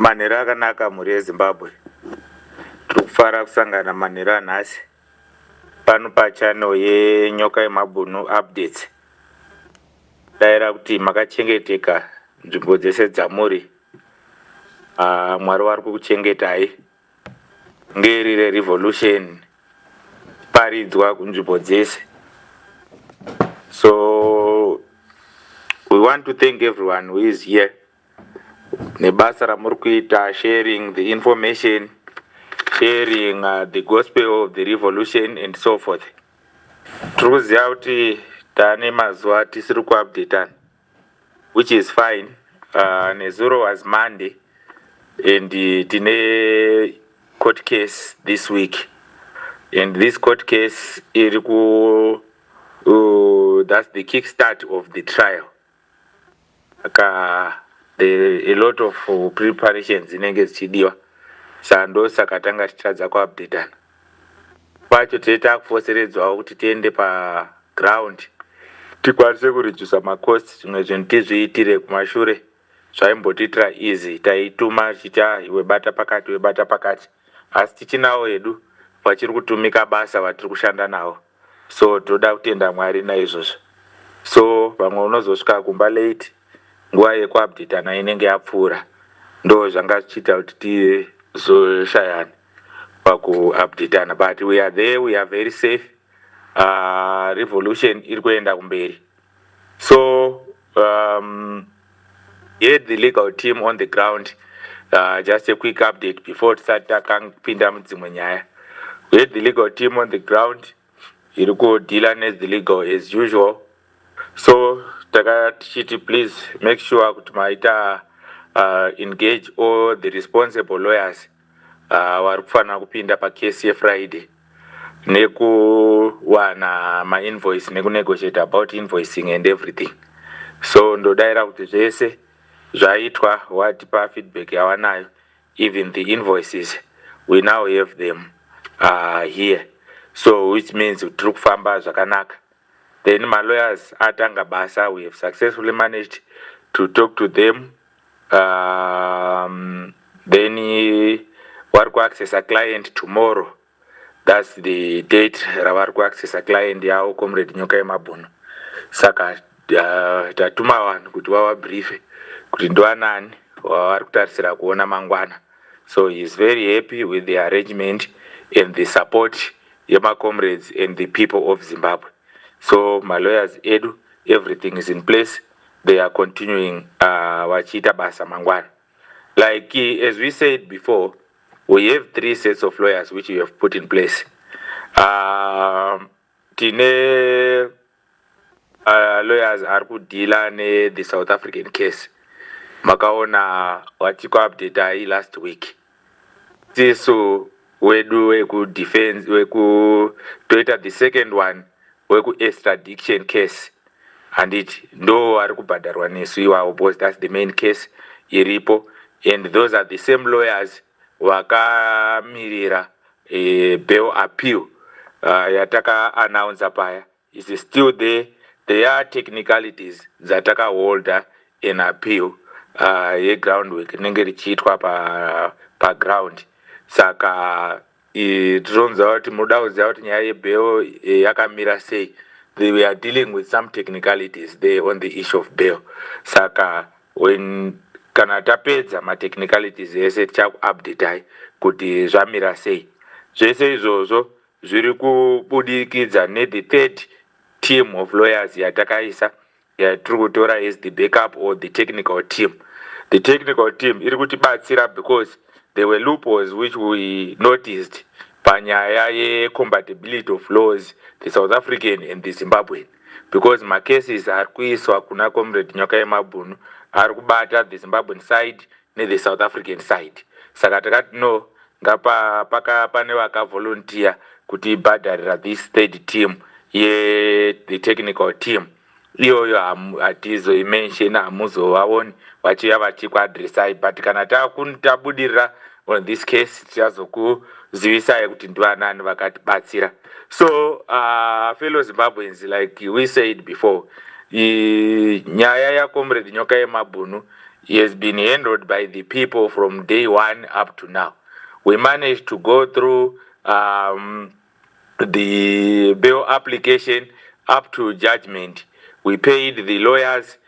Manhero akanaka mhuri yeZimbabwe. Tiri kufara kusangana manhero anhasi pano pachannel yeNyokayemabhunu updates. Daira kuti makachengeteka nzvimbo dzese dzamuri. Mwari wari kukuchengetai. Ngeirire revolution paridzwa kunzvimbo dzese. So we want to thank everyone who is here. Nebasa ramuri kuita, sharing the information, sharing the gospel of the revolution and so forth. Tiri kuziva kuti tane mazuva tisiri kuupdatana, which is fine. Nezuro was Monday and tine court case this week, and this court case that's the kickstart of the trial. A lot of preparations inenge zichidiwa, sando saka tanga tichitadza kuupdatana. Pacho teta kufoseredzwawo kuti tiende ground tikwanise kuredusa macost. Zvimwe zvinhu tizviitire kumashure zvaimbotitira easy, taituma chita webata pakati, asi tichinawo hedu vachiri kutumika basa vatiri kushanda nawo. So toda kutenda Mwari naizvozvo. So vamwe unozosvika kumba late, nguva yekuupdatana inenge yapfuura. Ndo zvanga zvichiita kuti tizoshayana pakuupdatana, but we are there, we are very safe. Revolution iri kuenda kumberi. So here the legal team on the ground, just a quick update before tisati takapinda mudzimwe nyaya. We had the legal team on the ground iri kudila the legal as usual. So takachiti please make sure kuti maita engage all the responsible lawyers vari kufanira kupinda pacase yeFriday nekuwana ma-invoice nekunegotiate about invoicing and everything. So ndodaira kuti zvese zvaitwa watipa feedback yawanayo, even the invoices we now have them here, so which means tiri kufamba zvakanaka. Then my lawyers atanga basa, we have successfully managed to talk to them. Then vari kuaccess a client tomorrow. That's the date ravari kuaccess a client yavo Cde Nyokayemabhunu. Saka tatuma vanhu kuti vavabriefe kuti ndoanani wavari kutarisira kuona mangwana. So he is very happy with the arrangement and the support yema comrades and the people of Zimbabwe. So my lawyers edu, everything is in place. They are continuing wachita basa mangwana. Like as we said before, we have 3 sets of lawyers which we have put in place. Tine lawyers are kudila ne the South African case. Makaona watiko update last week. So weku defense, weku toita the second one, weku extradition case. And it ndo ari kubhadharwa nesu iwawo, because that's the main case iripo. And those are the same lawyers vakamirira bail appeal yataka announce paya is still there. There are technicalities zataka holder in appeal groundwork inenge richiitwa pa ground. Saka tironza kuti muda kuziva kuti nyaya yebail yakamira sei. They were dealing with some technicalities there on the issue of bail. Saka when kana tapedza ma-technicalities ese tichakuupdate kuti zvamira sei. Zvese izvozvo zviri kubudikidza the third team of lawyers yatakaisa yatiri kutora as the backup or the technical team. The technical team iri kutibatsira because there were loopholes which we noticed panyaya ye-compatibility of laws, the South African and the Zimbabwean, because my cases are kuiswa kuna Cde Nyokayemabhunu ari kubata the Zimbabwean side ne the South African side. Saka takati no, ngapa pane vakavolunteer kuti ibhadharira this third team the technical team. Iyoyo hatizoimention, hamuzovaoni vachiuya vachikuadressai, but kana tabudirira on this case tichazokuzivisai kuti ndivanani vakatibatsira. So fellow Zimbabweans, like we said before, nyaya yaComrade Nyokayemabhunu has been handled by the people from day one up to now. We managed to go through the bail application up to judgment. We paid the lawyers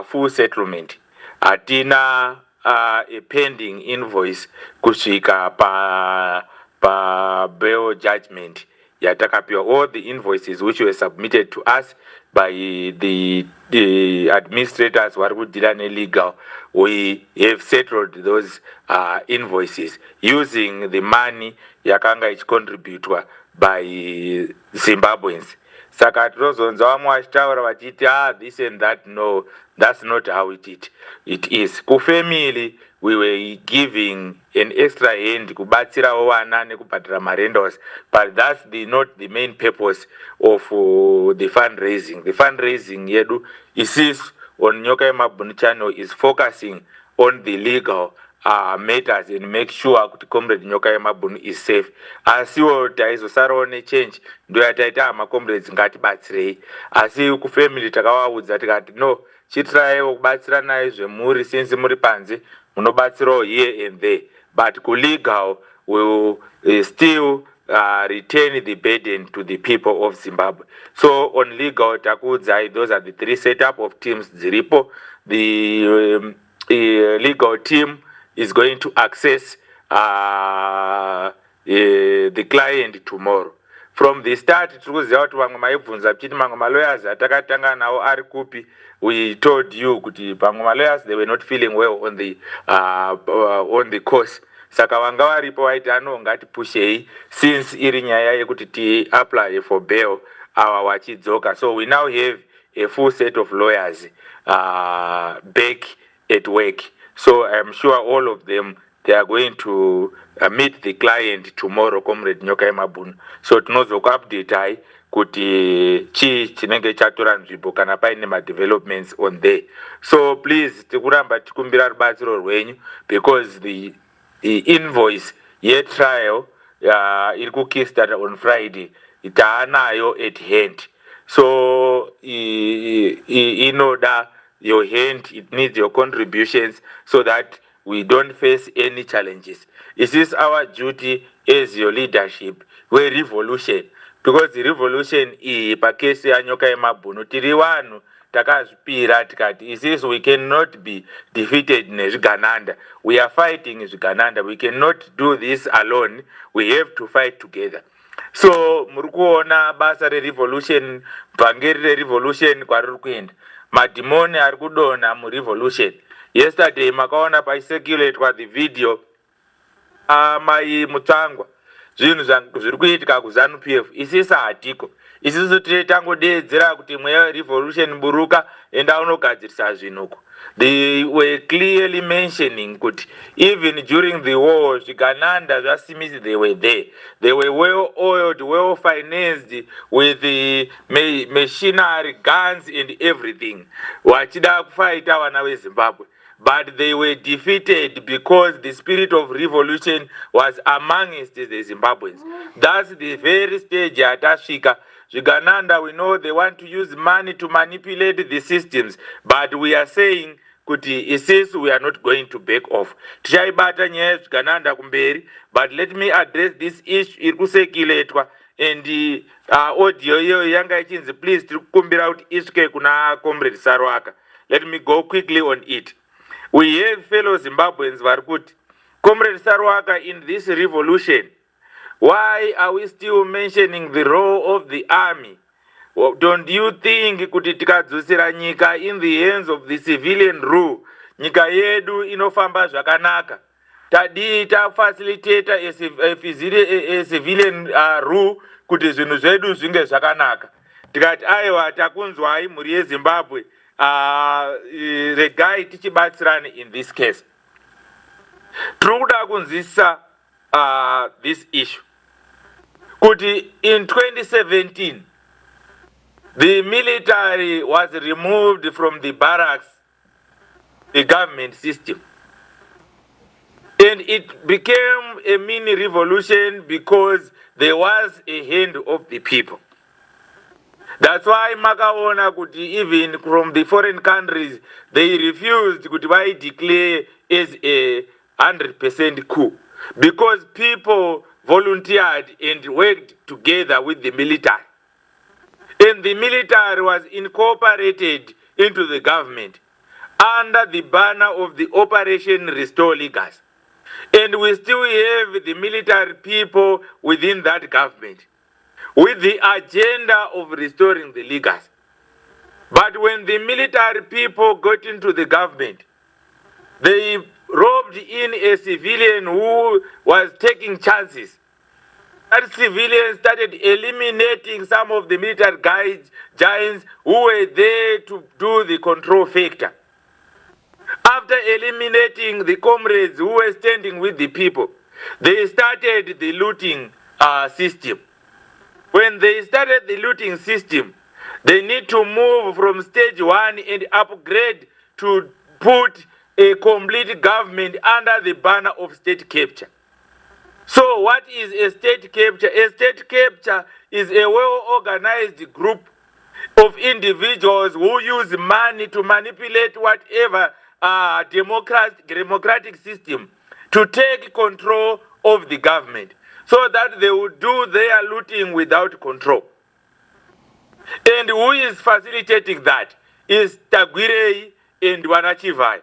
full settlement. Atina a pending invoice kusvika pa bail judgment yatakapiwa. All the invoices which were submitted to us by the administrators vari kudhira nelegal, we have settled those invoices using the money yakanga ichicontributwa by Zimbabweans. Saka tinozonza vamwe vachitaura vachiti this and that. No, that's not how it is. Kufamily we were giving an extra hand kubatsirawo vana nekubhadhara marentals, but that's not the main purpose of the fundraising. The fundraising yedu isisu on Nyokayemabhunu channel is focusing on the legal matters and make sure kuti Comrade Nyokayemabhunu is safe. Asiwo taizosarawo nechange ndo yataita comrades ngatibatsirei. Asi kufamily takavaudza tikati no, chitiraiwo kubatsira naye zvemhuri since muri panze munobatsirawo here and there, but kulegal will still retain the burden to the people of Zimbabwe. So on legal takuudzai, those are the three setup of teams dziripo. The legal team is going to access the client tomorrow. From the start, tikuziva kuti vamwe maibvunza kuti mamwe malawyers atakatanga nawo ari kupi. We told you kuti vamwe malawyers, they were not feeling well on the course. Saka vanga varipo vaiti ngatipushei since iri nyaya yekuti ti apply for bail ava vachidzoka. So we now have a full set of lawyers back at work. So I am sure all of them, they are going to meet the client tomorrow, Comrade Nyokayemabhunu. So tinozokuupdate kuti chi chinenge chatora nzvimbo kana paine developments on there. So please tikuramba tikumbira rubatsiro rwenyu, because the invoice trial iri kukistart on Friday taanayo at hand. So inoda your hand, it needs your contributions so that we don't face any challenges. It is our duty as your leadership, we revolution, because the revolution pakesi ya Nyokayemabhunu tiri vanhu takazvipira tikati isisi we cannot be defeated nezvigananda. We are fighting zvigananda. We cannot do this alone. We have to fight together. So muri kuona basa rerevolution, bhangeri rerevolution kwariri kuenda. Madhimoni ari kudonha murevolution. Yesterday makaona paicirculatewa the video mai Mutsangwa zvinhu zviri kuitika kuZanu-PF. Isisi hatiko. Isisi tangodeedzera kuti mweya revolution buruka enda unogadzirisa zvinhuko. They were clearly mentioning kuti even during the war zvigananda zvasimisi, they were there. They were well oiled, well financed with the machinery, guns and everything. Wachida kufaita vana veZimbabwe. But they were defeated because the spirit of revolution was amongst the Zimbabweans. That's the very stage atasvika. Zvigananda, we know they want to use money to manipulate the systems, but we are saying kuti isisi we are not going to back off. Tichaibata nyaya zvigananda kumberi, but let me address this issue iri kusekiletwa and audio iyo yanga ichinzi please tiri kukumbira kuti isvike kuna Comrade Saruwaka. Let me go quickly on it. We have fellow Zimbabweans vari kuti Comrade Saruwaka, in this revolution, why are we still mentioning the role of the army? Well, don't you think kuti tikadzosera nyika in the hands of the civilian rule, nyika yedu inofamba zvakanaka? Tadii tafacilitator a civilian rule kuti zvinhu zvedu zvinge zvakanaka. Tikati aiwa takunzwai mhuri yeZimbabwe, regai tichibatsirane in this case. Tiri kuda kunzwisisa this issue kuti in 2017 the military was removed from the barracks, the government system, and it became a mini revolution because there was a hand of the people. That's why makaona kuti even from the foreign countries they refused kuti vai declare as a 100% coup, because people volunteered and worked together with the military, and the military was incorporated into the government under the banner of the Operation Restore Legacy. And we still have the military people within that government with the agenda of restoring the legacy. But when the military people got into the government, they roped in a civilian who was taking chances. That civilian started eliminating some of the military giants who were there to do the control factor. After eliminating the comrades who were standing with the people, they started the looting system. When they started the looting system, they need to move from stage 1 and upgrade to put a complete government under the banner of state capture. So what is a state capture? A state capture is a well-organized group of individuals who use money to manipulate whatever democratic system to take control of the government, so that they will do their looting without control. And who is facilitating that is Cde and Chivai.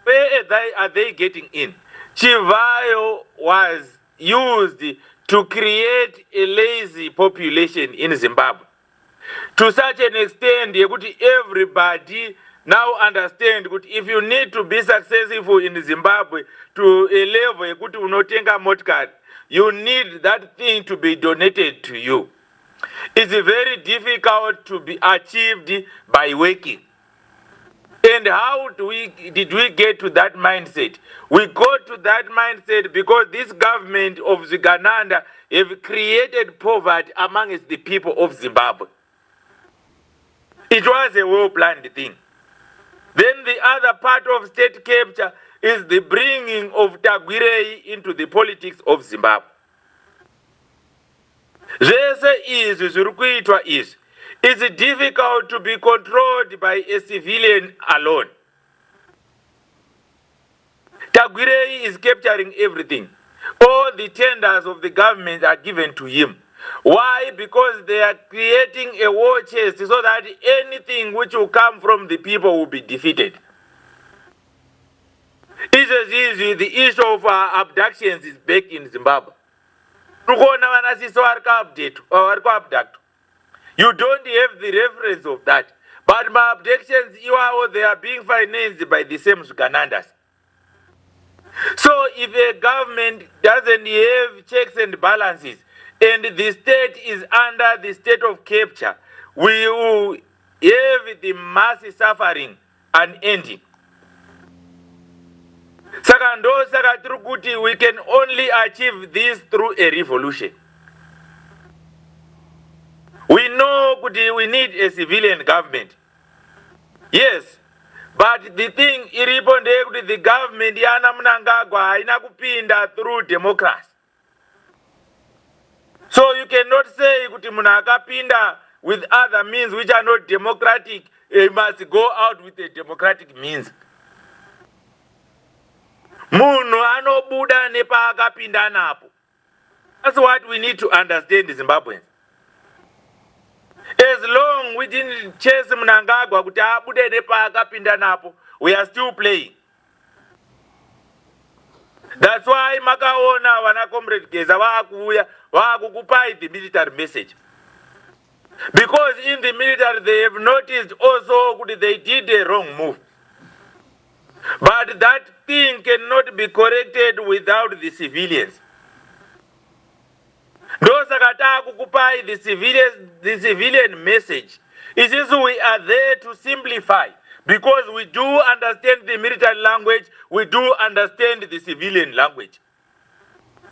Where are they getting in? Chivai was used to create a lazy population in Zimbabwe, to such an extent that everybody now understand that if you need to be successful in Zimbabwe to a level that unotenga motkari, you need that thing to be donated to you. It's very difficult to be achieved by working. And how did we get to that mindset? We got to that mindset because this government of Zigananda have created poverty amongst the people of Zimbabwe. It was a well-planned thing. Then the other part of state capture is the bringing of Cde into the politics of Zimbabwe. It's difficult to be controlled by a civilian alone. Cde is capturing everything. All the tenders of the government are given to him. Why? Because they are creating a war chest so that anything which will come from the people will be defeated. The issue of abductions is back in Zimbabwe. You don't have the reference of that. But my abductions, they are being financed by the same Ugandandas. So if a government doesn't have checks and balances, and the state is under the state of capture, we will have the mass suffering unending. We can only achieve this through a revolution. We know we need a civilian government. Yes, but the thing is the government yana Mnangagwa haina kupinda through democracy. So you cannot say kuti munhu akapinda with other means which are not democratic, he must go out with a democratic means. Munhu anobuda nepa akapinda napo. That's what we need to understand, Zimbabweans. As long we didn't chase Mnangagwa kuti abude nepa akapinda napo, we are still playing. That's why makaona wana comrade Geza vakukupai the military message. Because in the military they have noticed also that they did a wrong move. But that thing cannot be corrected without the civilians. Those kukupai the civilian message. It is we are there to simplify. Because we do understand the military language, we do understand the civilian language.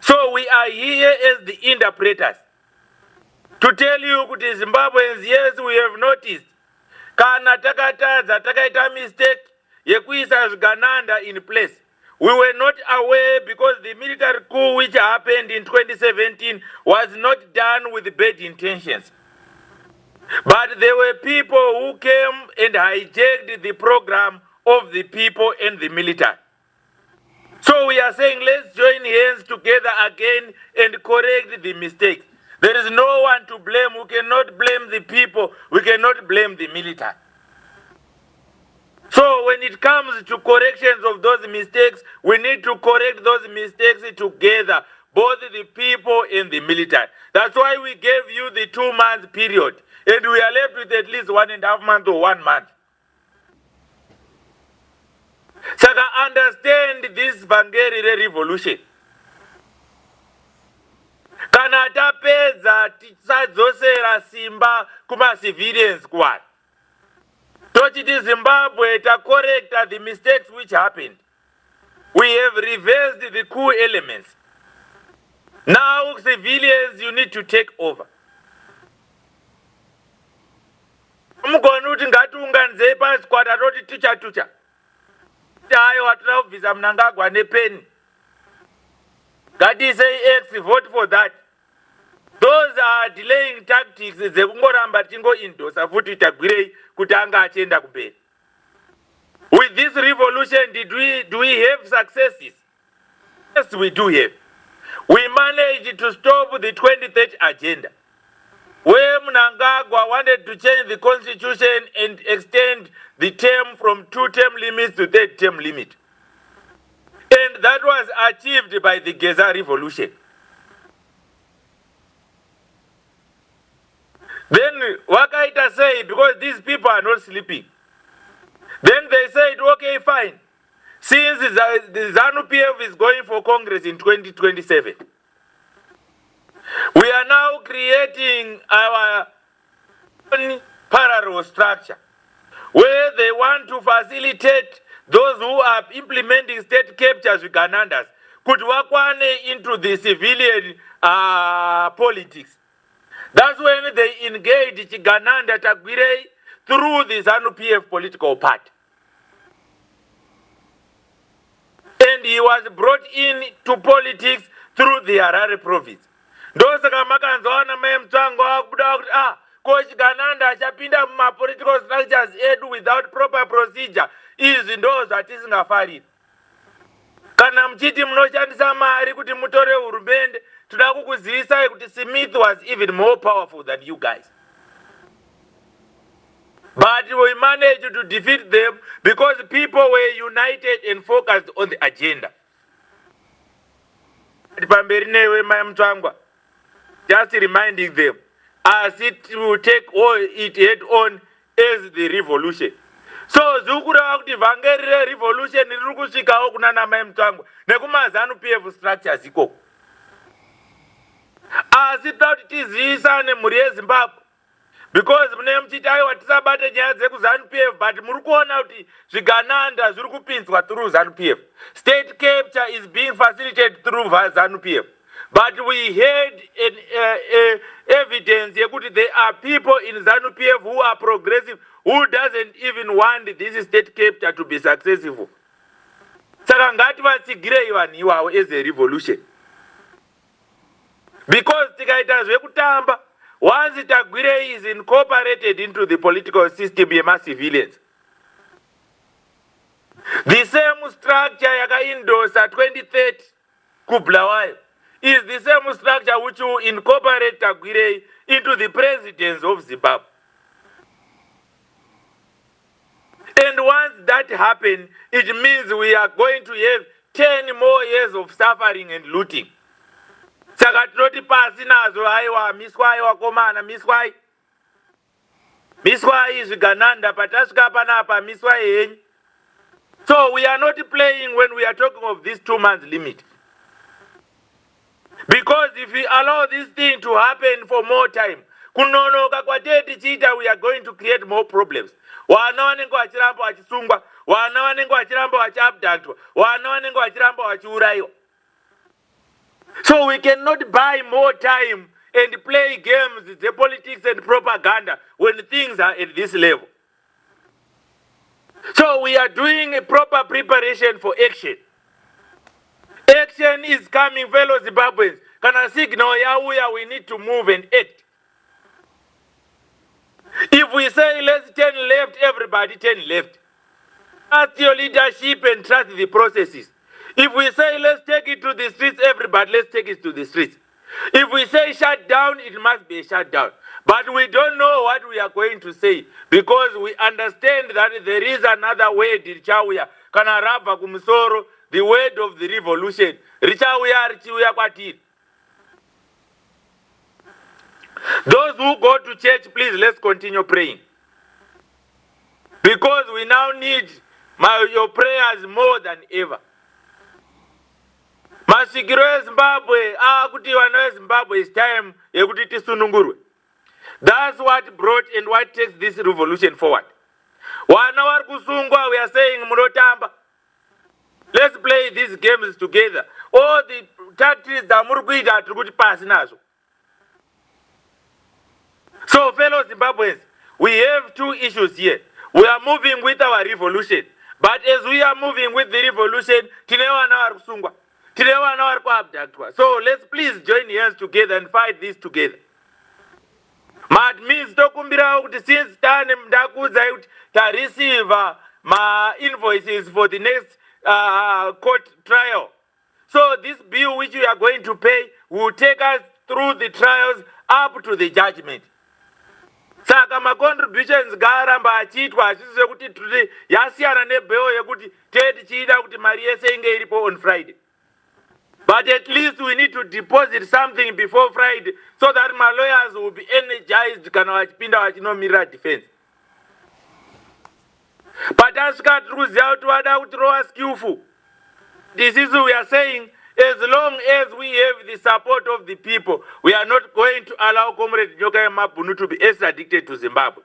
So we are here as the interpreters to tell you, Zimbabweans, yes, we have noticed. Kana takaita mistake yekuisa Zgananda in place. We were not aware because the military coup which happened in 2017 was not done with bad intentions. But there were people who came and hijacked the program of the people and the military. So we are saying, let's join hands together again and correct the mistakes. There is no one to blame. We cannot blame the people. We cannot blame the military. So when it comes to corrections of those mistakes, we need to correct those mistakes together, both the people and the military. That's why we gave you the 2-month period, and we are left with at least 1.5 months or 1 month. So I understand this Vangeri revolution. Kana tapedza tisadzosera simba kuma civilians kwari. Tochiti Zimbabwe ta correct the mistakes which happened. We have reversed the coup elements. Now civilians, you need to take over. Mugonu kuti ngatiunganizei pasi kwata toti tucha. Hayo watira kubvisa Mnangagwa nepeni. Ngatisei X, vote for that. Those are delaying tactics dzekungoramba tingoindosa futi tagwirei kuti anga achienda kumberi. With this revolution, do we have successes? Yes, we do have. We managed to stop the 2030 agenda, where Mnangagwa wanted to change the constitution and extend the term from 2-term limits to 3-term limit. And that was achieved by the Cde revolution. Then Wakaita said, because these people are not sleeping, then they said, okay, fine. Since the ZANU-PF is going for Congress in 2027, we are now creating our own parallel structure where they want to facilitate those who are implementing state captures with Ganandas could work into the civilian politics. That's when they engage Gananda Tagwirei through the ZANU-PF political party. And he was brought in to politics through the Harare province. Ndosaka makanzona memtsango akubuda kuti coach Gananda achapinda muma political structures edu without proper procedure. Izi ndo zvatisingafariri. Kana mchiti munoshandisa mari kuti mutore hurumende, toda kukuzivisai kuti Smith was even more powerful than you guys. But we managed to defeat them because people were united and focused on the agenda. Just reminding them, as it will take all it head on as the revolution. So zukura kuti Vangeri revolution riri kusvikawo kunana Mai Mutangwa nekuma ZANU-PF structures ikoko. Asi toda kuti tizivisane mhuri yeZimbabwe. Because mune muchiti aiwa tisabate nyaya dzekuZANU-PF, but muri kuona kuti zvigananda zviri kupinzwa through ZANU-PF. State capture is being facilitated through ZANU-PF. But we had evidence yekuti there are people in ZANU-PF who are progressive, who doesn't even want this state capture to be successful. Saka ngativatsigirei vanhu ivavo as a revolution. Because tikaita zvekutamba, once Tagwirei is incorporated into the political system yema civilians, the same structure yakaindosa 2030 kublawayo is the same structure which will incorporate Tagwirei into the presidency of Zimbabwe. And once that happens, it means we are going to have 10 more years of suffering and looting. Saka tinoti pasi nazo aiwa miswai wakomana miswai zvigananda patasvika panapa miswai henyu. So we are not playing when we are talking of this 2-month limit. Because if we allow this thing to happen for more time, kunonoka kwatete tichiita, we are going to create more problems. Vana vanenge vachiramba vachisungwa, vana vanenge vachiramba vachiabductwa, vana vanenge vachiramba vachiuraiwa. So we cannot buy more time and play games, the politics and propaganda when things are at this level. So we are doing a proper preparation for action. Action is coming, fellow Zimbabweans. Kana signal yauya, we need to move and act. If we say let's turn left, everybody turn left. Trust your leadership and trust the processes. If we say let's take it to the streets, everybody let's take it to the streets. If we say shut down, it must be a shutdown. But we don't know what we are going to say because we understand that there is another word, richauya, kana rabva kumusoro, the word of the revolution. Richauya kwatiri. Those who go to church, please, let's continue praying. Because we now need your prayers more than ever. Masikiro yeZimbabwe, kuti vana veZimbabwe, it's time yekuti tisunungurwe. That's what brought and what takes this revolution forward. Vana vari kusungwa, we are saying munotamba. Let's play these games together. All the tactics that muri kuita tiri kuti pasi nazvo. So, fellow Zimbabweans, we have two issues here. We are moving with our revolution. But as we are moving with the revolution, so let's please join hands together and fight this together. Mad means since to receive my invoices for the next court trial. So this bill which we are going to pay will take us through the trials up to the judgment. Saka ma contributions garamba achitwa achise kuti today yasiyana nebill yekuti tichida kuti mari yese inge iripo on Friday. But at least we need to deposit something before Friday so that my lawyers will be energized kana vachipinda vachinomira defense. But asika tiruziva kuti vada kuti rova skillful. This is what we are saying. As long as we have the support of the people, we are not going to allow Cde Nyokayemabhunu to be extradited to Zimbabwe.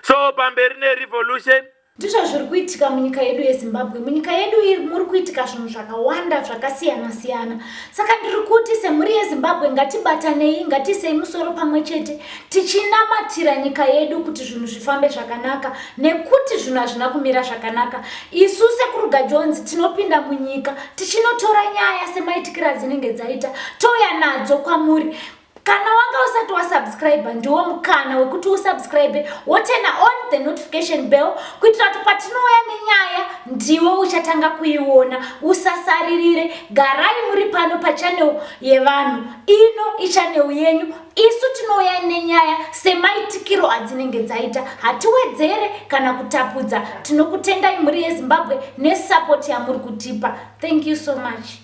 So, pamberine revolution. Ndizvo zviri kuitika munyika yedu yeZimbabwe. Munyika yedu iri muri kuitika zvinhu zvakawanda zvakasiyana siyana. Saka ndiri kuti semhuri yeZimbabwe ngatibatanei, ngatisei musoro pamwe chete, tichinamatira nyika yedu kuti zvinhu zvifambe zvakanaka nekuti zvinhu hazvina kumira zvakanaka. Isu Sekuruga Jones tinopinda munyika, tichinotora nyaya semaitikira dzinenge dzaita, touya nadzo kwamuri. Kana wanga usati wasubscribe ndiwo mukana wekuti usubscribe wotena on the notification bell kuitira kuti patinouya nenyaya ndiwo uchatanga kuiona. Usasaririre, garai muri pano pachannel yevanhu. Ino ichannel yenyu, isu tinouya nenyaya semaitikiro adzinenge dzaita. Hatiwedzere kana kutapudza. Tinokutendai mhuri yeZimbabwe nesupport yamuri kutipa. Thank you so much.